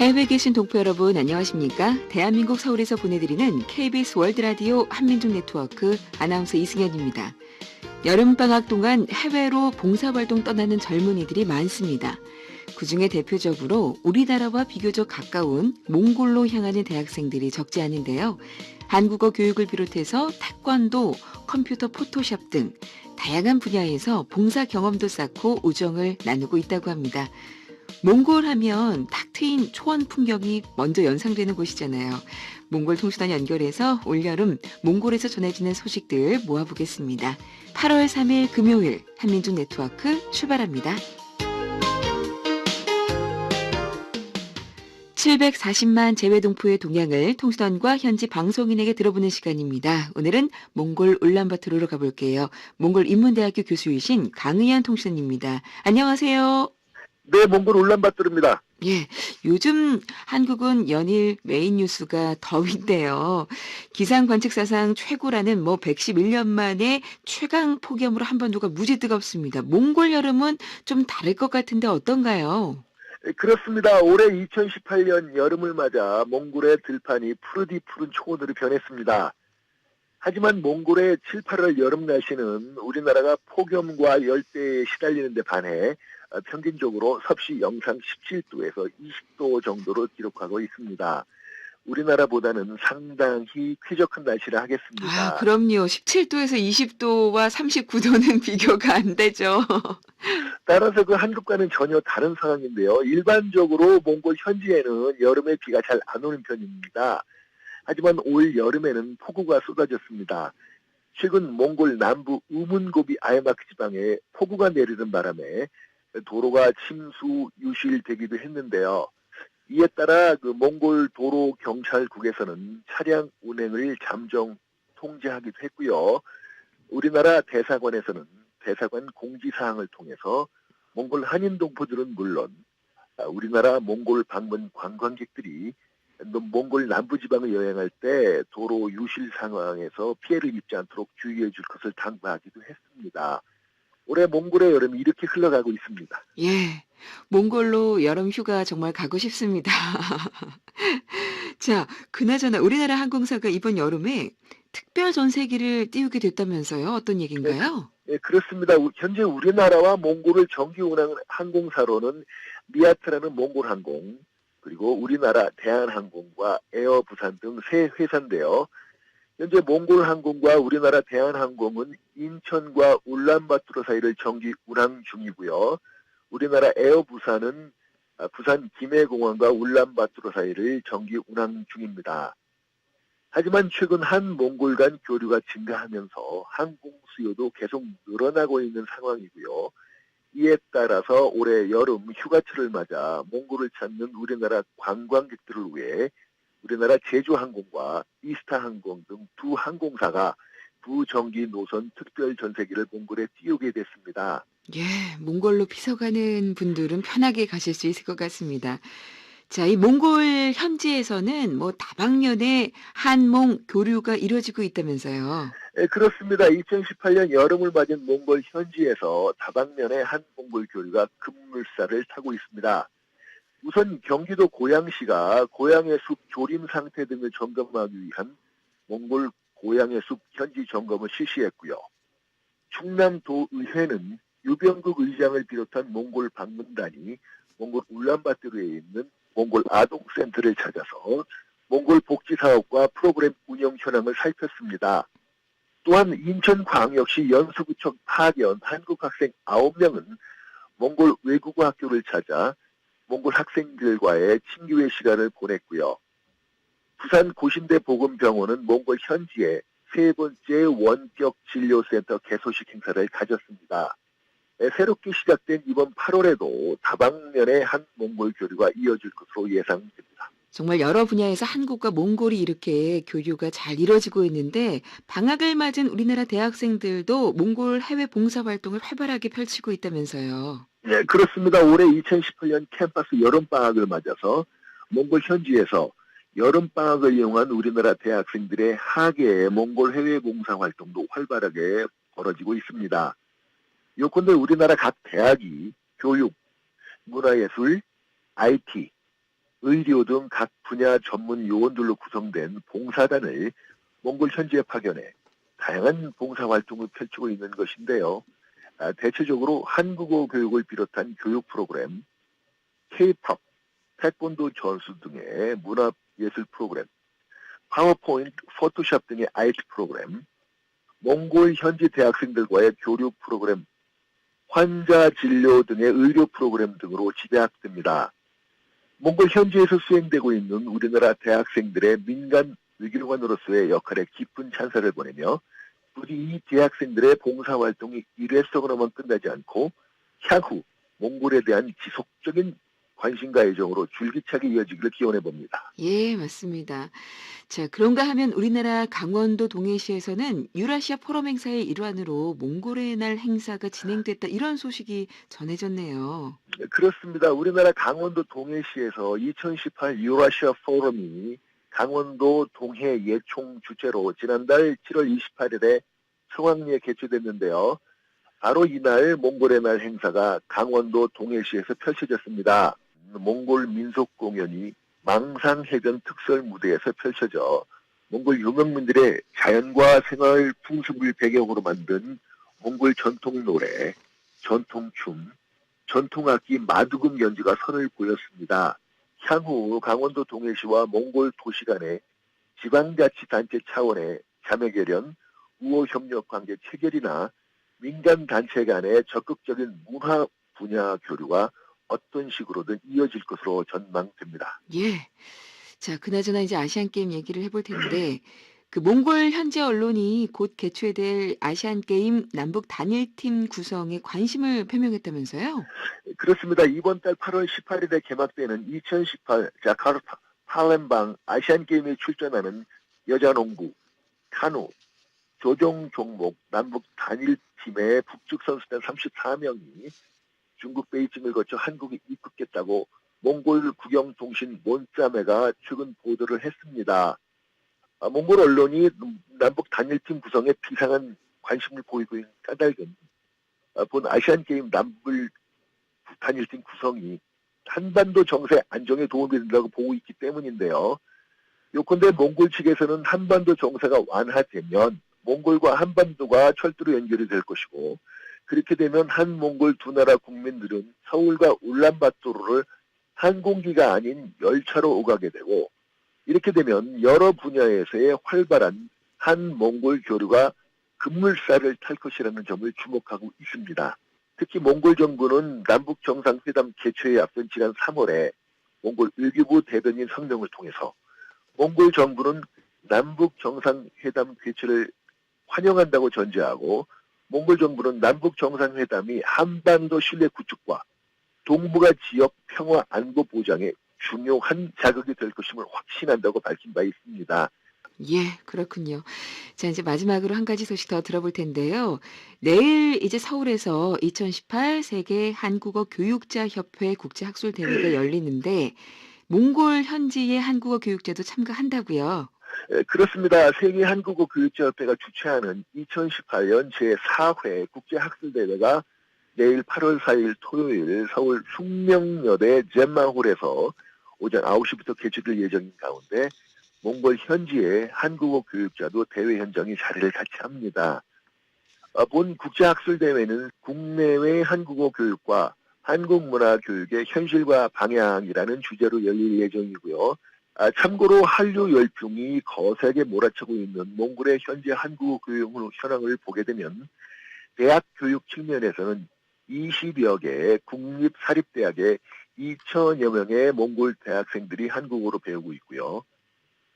해외에 계신 동포 여러분 안녕하십니까? 대한민국 서울에서 보내드리는 KBS 월드라디오 한민족 네트워크 아나운서 이승현입니다. 여름방학 동안 해외로 봉사활동 떠나는 젊은이들이 많습니다. 그중에 대표적으로 우리나라와 비교적 가까운 몽골로 향하는 대학생들이 적지 않은데요. 한국어 교육을 비롯해서 태권도, 컴퓨터 포토샵 등 다양한 분야에서 봉사 경험도 쌓고 우정을 나누고 있다고 합니다. 몽골 하면 탁 트인 초원 풍경이 먼저 연상되는 곳이잖아요. 몽골 통신원 연결해서 올여름 몽골에서 전해지는 소식들 모아보겠습니다. 8월 3일 금요일 한민족 네트워크 출발합니다. 740만 재외동포의 동향을 통신원과 현지 방송인에게 들어보는 시간입니다. 오늘은 몽골 울란바토르로 가볼게요. 몽골 인문대학교 교수이신 강의한 통신원입니다. 안녕하세요. 네, 몽골 울란바토르입니다. 예, 요즘 한국은 연일 메인 뉴스가 더위인데요. 기상 관측 사상 최고라는 111년 만에 최강 폭염으로 한반도가 무지 뜨겁습니다. 몽골 여름은 좀 다를 것 같은데 어떤가요? 그렇습니다. 올해 2018년 여름을 맞아 몽골의 들판이 푸르디 푸른 초원으로 변했습니다. 하지만 몽골의 7, 8월 여름 날씨는 우리나라가 폭염과 열대에 시달리는 데 반해 평균적으로 섭씨 영상 17도에서 20도 정도로 기록하고 있습니다. 우리나라보다는 상당히 쾌적한 날씨를 하겠습니다. 그럼요. 17도에서 20도와 39도는 비교가 안 되죠. 따라서 한국과는 전혀 다른 상황인데요. 일반적으로 몽골 현지에는 여름에 비가 잘 안 오는 편입니다. 하지만 올 여름에는 폭우가 쏟아졌습니다. 최근 몽골 남부 우문고비 아이마크 지방에 폭우가 내리는 바람에 도로가 침수 유실되기도 했는데요. 이에 따라 몽골 도로 경찰국에서는 차량 운행을 잠정 통제하기도 했고요. 우리나라 대사관에서는 대사관 공지사항을 통해서 몽골 한인 동포들은 물론 우리나라 몽골 방문 관광객들이 몽골 남부지방을 여행할 때 도로 유실 상황에서 피해를 입지 않도록 주의해 줄 것을 당부하기도 했습니다. 올해 몽골의 여름이 이렇게 흘러가고 있습니다. 예, 몽골로 여름 휴가 정말 가고 싶습니다. 자, 그나저나 우리나라 항공사가 이번 여름에 특별 전세기를 띄우게 됐다면서요? 어떤 얘기인가요? 네, 그렇습니다. 현재 우리나라와 몽골을 정기 운항하는 항공사로는 미아트라는 몽골 항공, 그리고 우리나라 대한항공과 에어부산 등 세 회사인데요. 현재 몽골 항공과 우리나라 대한항공은 인천과 울란바토르 사이를 정기 운항 중이고요. 우리나라 에어부산은 부산 김해공항과 울란바토르 사이를 정기 운항 중입니다. 하지만 최근 한 몽골 간 교류가 증가하면서 항공 수요도 계속 늘어나고 있는 상황이고요. 이에 따라서 올해 여름 휴가철을 맞아 몽골을 찾는 우리나라 관광객들을 위해 우리나라 제주항공과 이스타항공 등 두 항공사가 부정기 노선 특별 전세기를 몽골에 띄우게 됐습니다. 예, 몽골로 피서 가는 분들은 편하게 가실 수 있을 것 같습니다. 자, 이 몽골 현지에서는 다방면에 한몽 교류가 이루어지고 있다면서요. 그렇습니다. 2018년 여름을 맞은 몽골 현지에서 다방면의 한 몽골 교류가 급물살을 타고 있습니다. 우선 경기도 고양시가 고양의 숲 조림 상태 등을 점검하기 위한 몽골 고양의 숲 현지 점검을 실시했고요. 충남도의회는 유병국 의장을 비롯한 몽골 방문단이 몽골 울란바토르에 있는 몽골 아동센터를 찾아서 몽골 복지사업과 프로그램 운영 현황을 살폈습니다. 또한 인천광역시 연수구청 파견 한국 학생 9명은 몽골 외국어 학교를 찾아 몽골 학생들과의 친교회 시간을 보냈고요. 부산 고신대 보건병원은 몽골 현지에 세 번째 원격 진료센터 개소식 행사를 가졌습니다. 새롭게 시작된 이번 8월에도 다방면의 한 몽골 교류가 이어질 것으로 예상됩니다. 정말 여러 분야에서 한국과 몽골이 이렇게 교류가 잘 이루어지고 있는데 방학을 맞은 우리나라 대학생들도 몽골 해외 봉사활동을 활발하게 펼치고 있다면서요. 네, 그렇습니다. 올해 2018년 캠퍼스 여름방학을 맞아서 몽골 현지에서 여름방학을 이용한 우리나라 대학생들의 하계 몽골 해외 봉사활동도 활발하게 벌어지고 있습니다. 요컨대 우리나라 각 대학이 교육, 문화예술, IT, 의료 등 각 분야 전문 요원들로 구성된 봉사단을 몽골 현지에 파견해 다양한 봉사활동을 펼치고 있는 것인데요. 대체적으로 한국어 교육을 비롯한 교육 프로그램, K-팝, 태권도 전수 등의 문화예술 프로그램, 파워포인트, 포토샵 등의 IT 프로그램, 몽골 현지 대학생들과의 교류 프로그램, 환자 진료 등의 의료 프로그램 등으로 집약됩니다. 몽골 현지에서 수행되고 있는 우리나라 대학생들의 민간 외교관으로서의 역할에 깊은 찬사를 보내며 부디 이 대학생들의 봉사활동이 일회성으로만 끝나지 않고 향후 몽골에 대한 지속적인 관심과 애정으로 줄기차게 이어지기를 기원해 봅니다. 예, 맞습니다. 자, 그런가 하면 우리나라 강원도 동해시에서는 유라시아 포럼 행사의 일환으로 몽골의 날 행사가 진행됐다. 이런 소식이 전해졌네요. 그렇습니다. 우리나라 강원도 동해시에서 2018 유라시아 포럼이 강원도 동해 예총 주최로 지난달 7월 28일에 성황리에 개최됐는데요. 바로 이날 몽골의 날 행사가 강원도 동해시에서 펼쳐졌습니다. 몽골 민속 공연이 망상해변 특설 무대에서 펼쳐져 몽골 유명민들의 자연과 생활 풍습을 배경으로 만든 몽골 전통 노래, 전통춤, 전통악기 마두금 연주가 선을 보였습니다. 향후 강원도 동해시와 몽골 도시 간의 지방자치단체 차원의 자매결연, 우호협력관계 체결이나 민간단체 간의 적극적인 문화 분야 교류가 어떤 식으로든 이어질 것으로 전망됩니다. 예. 자, 그나저나 이제 아시안 게임 얘기를 해볼 텐데 그 몽골 현지 언론이 곧 개최될 아시안 게임 남북 단일팀 구성에 관심을 표명했다면서요? 그렇습니다. 이번 달 8월 18일에 개막되는 2018 자카르타 팔렘방 아시안게임에 출전하는 여자농구, 카누, 조종 종목 남북 단일팀의 북측 선수단 34명이 중국 베이징을 거쳐 한국에 입국했다고 몽골 국영통신 몬짜메가 최근 보도를 했습니다. 몽골 언론이 남북 단일팀 구성에 비상한 관심을 보이고 있는 까닭은 본 아시안게임 남북 단일팀 구성이 한반도 정세 안정에 도움이 된다고 보고 있기 때문인데요. 요컨대 몽골 측에서는 한반도 정세가 완화되면 몽골과 한반도가 철도로 연결이 될 것이고 그렇게 되면 한몽골 두 나라 국민들은 서울과 울란바토르를 항공기가 아닌 열차로 오가게 되고 이렇게 되면 여러 분야에서의 활발한 한몽골 교류가 급물살을 탈 것이라는 점을 주목하고 있습니다. 특히 몽골 정부는 남북 정상회담 개최에 앞선 지난 3월에 몽골 외교부 대변인 성명을 통해서 몽골 정부는 남북 정상회담 개최를 환영한다고 전제하고 몽골 정부는 남북 정상회담이 한반도 신뢰 구축과 동북아 지역 평화 안보 보장에 중요한 자극이 될 것임을 확신한다고 밝힌 바 있습니다. 예, 그렇군요. 자, 이제 마지막으로 한 가지 소식 더 들어볼 텐데요. 내일 이제 서울에서 2018 세계 한국어 교육자 협회 국제 학술 대회가 열리는데 몽골 현지의 한국어 교육자도 참가한다고요. 그렇습니다. 세계 한국어 교육자협회가 주최하는 2018년 제4회 국제학술대회가 내일 8월 4일 토요일 서울 숙명여대 젠마홀에서 오전 9시부터 개최될 예정인 가운데 몽골 현지의 한국어 교육자도 대회 현장에 자리를 같이 합니다. 본 국제학술대회는 국내외 한국어 교육과 한국문화 교육의 현실과 방향이라는 주제로 열릴 예정이고요. 참고로 한류 열풍이 거세게 몰아치고 있는 몽골의 현재 한국어 교육 현황을 보게 되면 대학 교육 측면에서는 20여 개 국립사립대학의 2천여 명의 몽골 대학생들이 한국어로 배우고 있고요.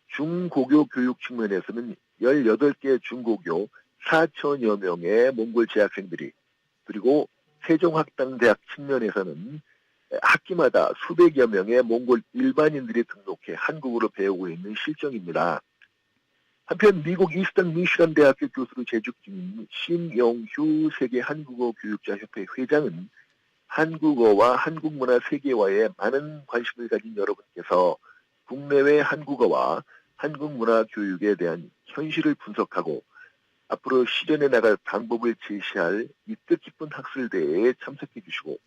중고교 교육 측면에서는 18개 중고교 4천여 명의 몽골 재학생들이 그리고 세종학당대학 측면에서는 학기마다 수백여 명의 몽골 일반인들이 등록해 한국어로 배우고 있는 실정입니다. 한편 미국 이스턴 미시간 대학교 교수로 재직 중인 신영휴 세계 한국어 교육자 협회 회장은 한국어와 한국문화 세계화에 많은 관심을 가진 여러분께서 국내외 한국어와 한국문화 교육에 대한 현실을 분석하고 앞으로 실현해 나갈 방법을 제시할 이 뜻깊은 학술대회에 참석해 주시고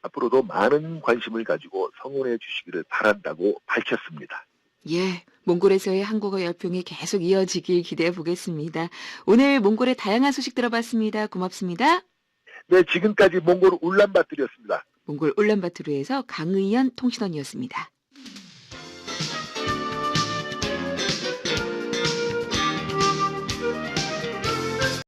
앞으로도 많은 관심을 가지고 성원해 주시기를 바란다고 밝혔습니다. 예, 몽골에서의 한국어 열풍이 계속 이어지길 기대해 보겠습니다. 오늘 몽골의 다양한 소식 들어봤습니다. 고맙습니다. 네, 지금까지 몽골 울란바토르였습니다. 몽골 울란바토르에서 강의연 통신원이었습니다.